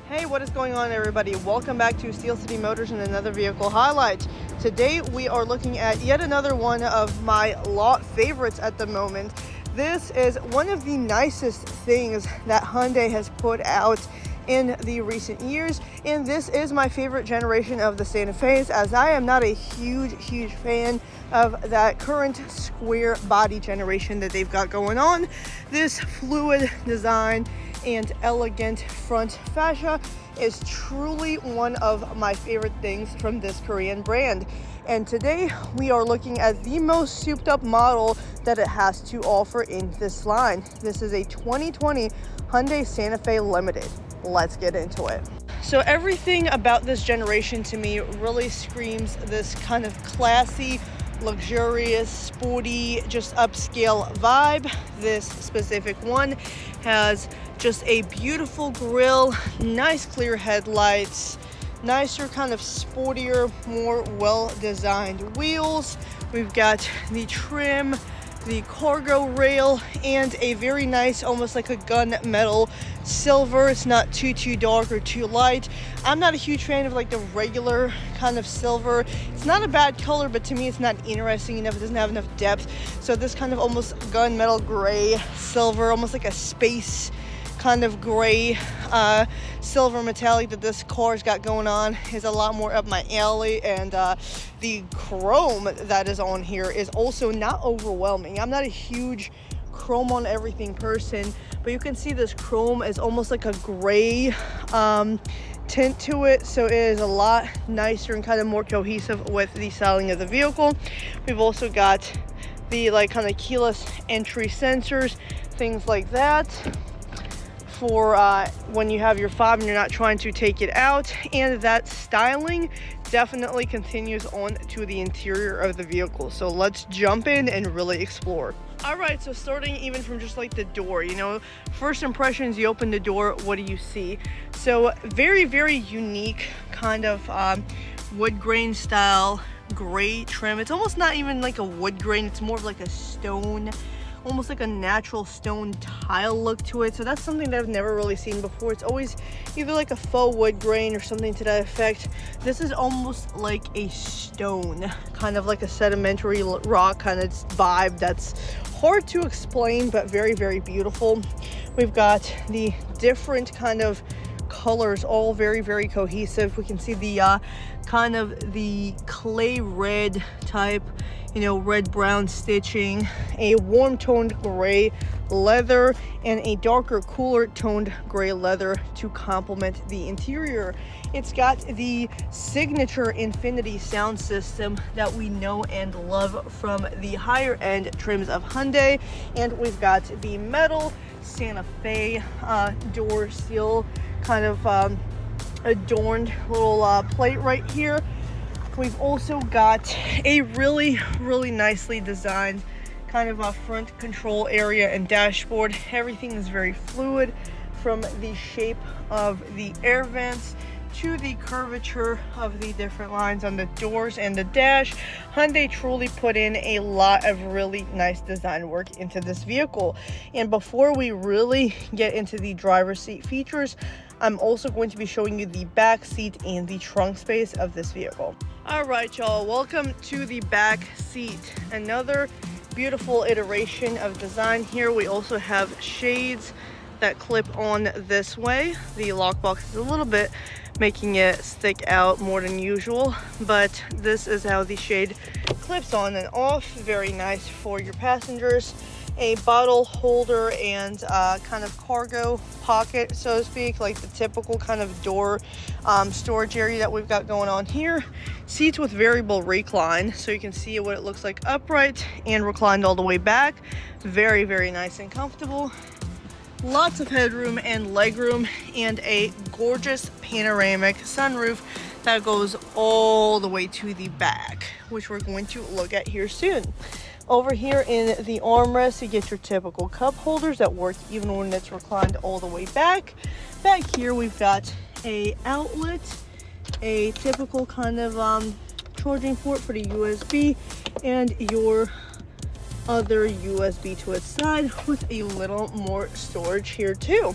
Hey, what is going on, everybody? Welcome back to Steel City Motors and another vehicle highlight. Today we are looking at yet another one of my lot favorites at the moment. This is one of the nicest things that Hyundai has put out in the recent years, and this is my favorite generation of the Santa Fe's, as I am not a huge fan of that current square body generation that they've got going on. This fluid design and elegant front fascia is truly one of my favorite things from this Korean brand. And today we are looking at the most souped up model that it has to offer in this line. This is a 2020 Hyundai Santa Fe Limited. Let's get into it. So everything about this generation to me really screams this kind of classy, luxurious, sporty, just upscale vibe. This specific one has just a beautiful grille, nice clear headlights, nicer kind of sportier, more well-designed wheels. We've got the trim, the cargo rail, and a very nice, almost like a gunmetal silver. It's not too dark or too light. I'm not a huge fan of like the regular kind of silver. It's not a bad color, but to me it's not interesting enough. It doesn't have enough depth. So this kind of almost gunmetal gray silver, almost like a space kind of gray silver metallic that this car's got going on is a lot more up my alley. And the chrome that is on here is also not overwhelming. I'm not a huge chrome on everything person, but you can see this chrome is almost like a gray tint to it, so it is a lot nicer and kind of more cohesive with the styling of the vehicle. We've also got the like kind of keyless entry sensors, things like that, for when you have your fob and you're not trying to take it out. And that styling definitely continues on to the interior of the vehicle. So let's jump in and really explore. All right, so starting even from just like the door, you know, first impressions, you open the door, what do you see? So very unique kind of wood grain style gray trim. It's almost not even like a wood grain, it's more of like a stone, almost like a natural stone tile look to it. So that's something that I've never really seen before. It's always either like a faux wood grain or something to that effect. This is almost like a stone, kind of like a sedimentary rock kind of vibe that's hard to explain, but very beautiful. We've got the different kind of colors, all very cohesive. We can see the kind of the clay red type, you know, red brown stitching, a warm toned gray leather, and a darker cooler toned gray leather to complement the interior. It's got the signature Infinity sound system that we know and love from the higher end trims of Hyundai, and we've got the metal Santa Fe door seal kind of adorned little plate right here. We've also got a really nicely designed kind of a front control area and dashboard. Everything is very fluid, from the shape of the air vents to the curvature of the different lines on the doors and the dash. Hyundai truly put in a lot of really nice design work into this vehicle. And before we really get into the driver's seat features, I'm also going to be showing you the back seat and the trunk space of this vehicle. All right, y'all, welcome to the back seat. Another beautiful iteration of design here. We also have shades that clip on this way. The lockbox is a little bit making it stick out more than usual, but this is how the shade clips on and off. Very nice for your passengers. A bottle holder and kind of cargo pocket, so to speak, like the typical kind of door storage area that we've got going on here. Seats with variable recline, so you can see what it looks like upright and reclined all the way back. Very nice and comfortable. Lots of headroom and legroom, and a gorgeous panoramic sunroof that goes all the way to the back, which we're going to look at here soon. Over here in the armrest, you get your typical cup holders that work even when it's reclined all the way back. Back here, we've got a outlet, a typical kind of charging port for the USB, and your other USB to its side with a little more storage here too.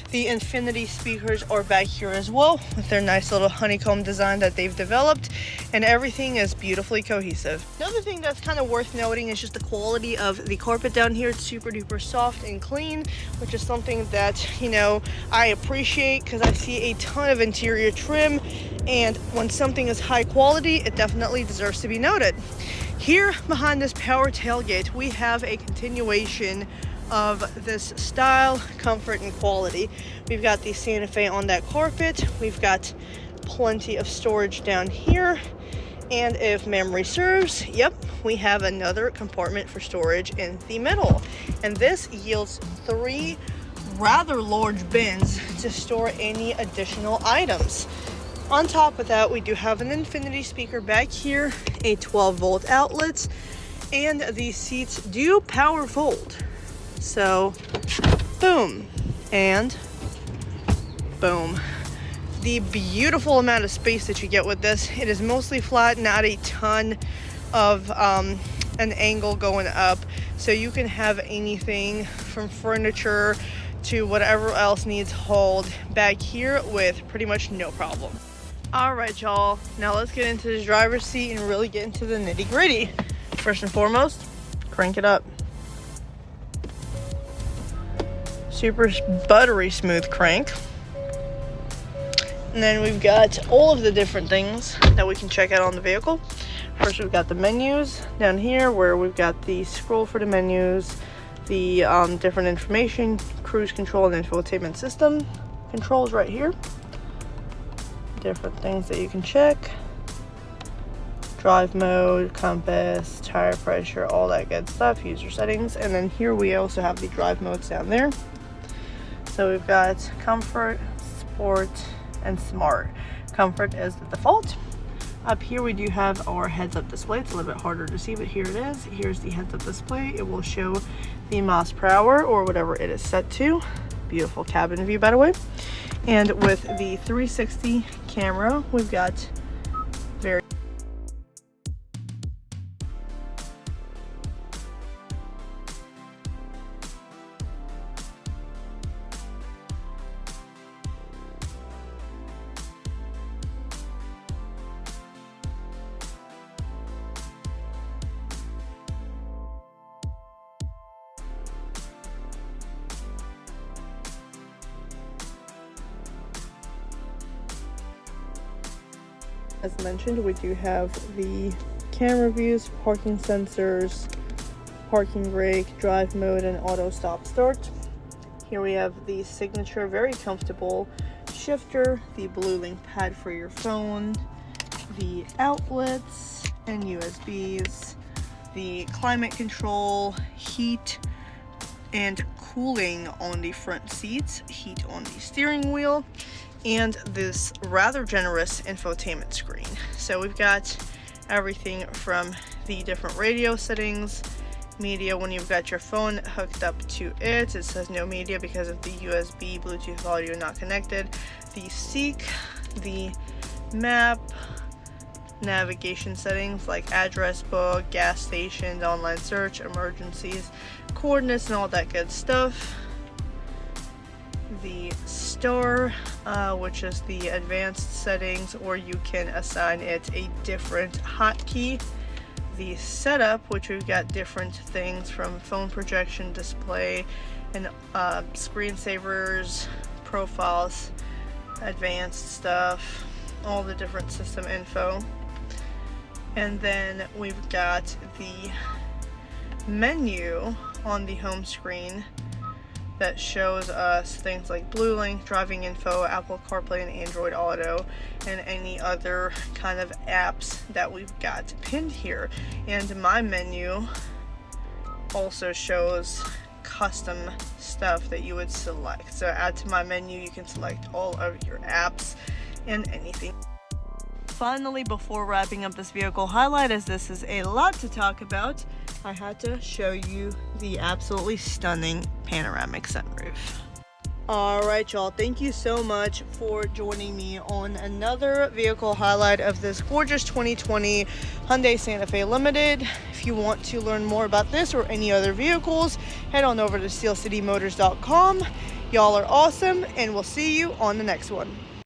The Infinity speakers are back here as well with their nice little honeycomb design that they've developed, and everything is beautifully cohesive. Another thing that's kind of worth noting is just the quality of the carpet down here. It's super duper soft and clean, which is something that, you know, I appreciate because I see a ton of interior trim, and when something is high quality, it definitely deserves to be noted. Here behind this power tailgate, we have a continuation of this style, comfort, and quality. We've got the Santa Fe on that carpet. We've got plenty of storage down here. And if memory serves, yep, we have another compartment for storage in the middle. And this yields 3 rather large bins to store any additional items. On top of that, we do have an Infinity speaker back here, a 12-volt outlet, and these seats do power fold. So, boom, and boom. The beautiful amount of space that you get with this, it is mostly flat, not a ton of an angle going up. So you can have anything from furniture to whatever else needs hold back here with pretty much no problem. All right, y'all, now let's get into the driver's seat and really get into the nitty gritty. First and foremost, crank it up. Super buttery smooth crank. And then we've got all of the different things that we can check out on the vehicle. First, we've got the menus down here where we've got the scroll for the menus, the different information, cruise control and infotainment system controls right here. Different things that you can check. Drive mode, compass, tire pressure, all that good stuff, user settings. And then here we also have the drive modes down there. So we've got comfort, sport, and smart. Comfort is the default. Up here we do have our heads-up display. It's a little bit harder to see, but here it is. Here's the heads-up display. It will show the miles per hour or whatever it is set to. Beautiful cabin view, by the way. And with the 360 camera, we've got very as mentioned, we do have the camera views, parking sensors, parking brake, drive mode, and auto stop start. Here we have the signature, very comfortable shifter, the blue link pad for your phone, the outlets and USBs, the climate control, heat and cooling on the front seats, heat on the steering wheel, and this rather generous infotainment screen. So we've got everything from the different radio settings, media when you've got your phone hooked up to it. It says no media because of the USB, Bluetooth audio not connected. The seek, the map, navigation settings like address book, gas stations, online search, emergencies, coordinates, and all that good stuff. The store, which is the advanced settings, or you can assign it a different hotkey. The setup, which we've got different things from phone projection, display, and screensavers, profiles, advanced stuff, all the different system info. And then we've got the menu on the home screen that shows us things like Blue Link, driving info, Apple CarPlay and Android Auto, and any other kind of apps that we've got pinned here. And my menu also shows custom stuff that you would select. So add to my menu, you can select all of your apps and anything. Finally, before wrapping up this vehicle highlight, as this is a lot to talk about, I had to show you the absolutely stunning panoramic sunroof. All right, y'all. Thank you so much for joining me on another vehicle highlight of this gorgeous 2020 Hyundai Santa Fe Limited. If you want to learn more about this or any other vehicles, head on over to steelcitymotors.com. Y'all are awesome, and we'll see you on the next one.